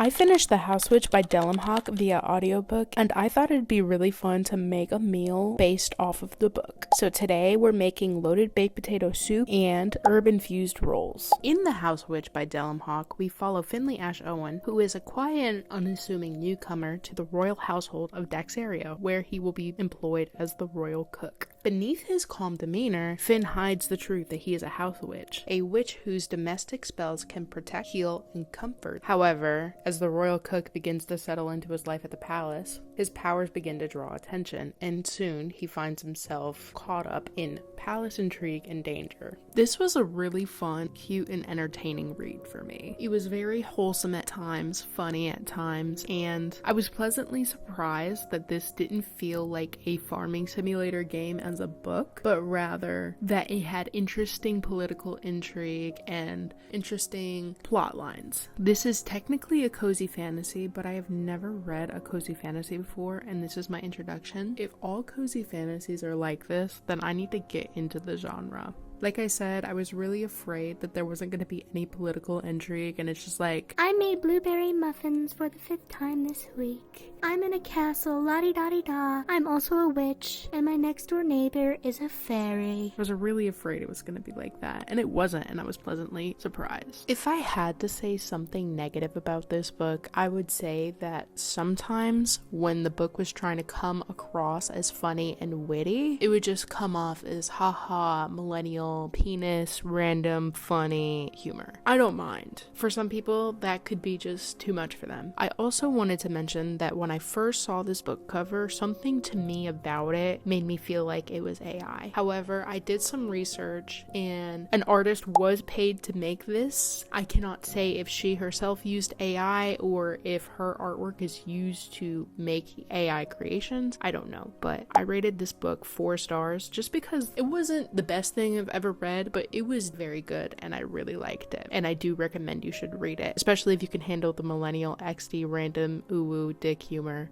I finished The House Witch by delemhach via audiobook, and I thought it'd be really fun to make a meal based off of the book. So today we're making loaded baked potato soup and herb-infused rolls. In The House Witch by delemhach, we follow Finley Ash Owen, who is a quiet and unassuming newcomer to the royal household of Daxario, where he will be employed as the royal cook. Beneath his calm demeanor, Finn hides the truth that he is a house witch, a witch whose domestic spells can protect, heal, and comfort. However, as the royal cook begins to settle into his life at the palace, his powers begin to draw attention, and soon he finds himself caught up in palace intrigue and danger. This was a really fun, cute, and entertaining read for me. It was very wholesome at times, funny at times, and I was pleasantly surprised that this didn't feel like a farming simulator game as a book, but rather that it had interesting political intrigue and interesting plot lines. This is technically a cozy fantasy, but I have never read a cozy fantasy before, and this is my introduction. If all cozy fantasies are like this, then I need to get into the genre. Like I said, I was really afraid that there wasn't going to be any political intrigue, and it's just like, I made blueberry muffins for the 5th time this week. I'm in a castle, la-di-da-di-da. I'm also a witch, and my next door neighbor is a fairy. I was really afraid it was going to be like that, and it wasn't, and I was pleasantly surprised. If I had to say something negative about this book, I would say that sometimes when the book was trying to come across as funny and witty, it would just come off as haha, millennial, penis, random, funny humor. I don't mind. For some people, that could be just too much for them. I also wanted to mention that when I first saw this book cover, something to me about it made me feel like it was AI. However, I did some research and an artist was paid to make this. I cannot say if she herself used AI or if her artwork is used to make AI creations. I don't know, but I rated this book 4 stars just because it wasn't the best thing I've ever read, but it was very good and I really liked it. And I do recommend you should read it, especially if you can handle the millennial XD random ooh dick humor.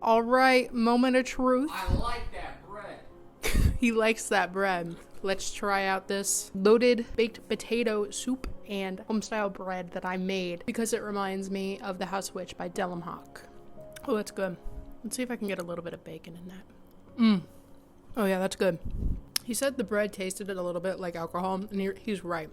Alright, moment of truth. I like that bread. He likes that bread. Let's try out this loaded baked potato soup and home-style bread that I made because it reminds me of The House Witch by delemhach. Oh, that's good. Let's see if I can get a little bit of bacon in that. Oh yeah, that's good. He said the bread tasted it a little bit like alcohol, and he's right.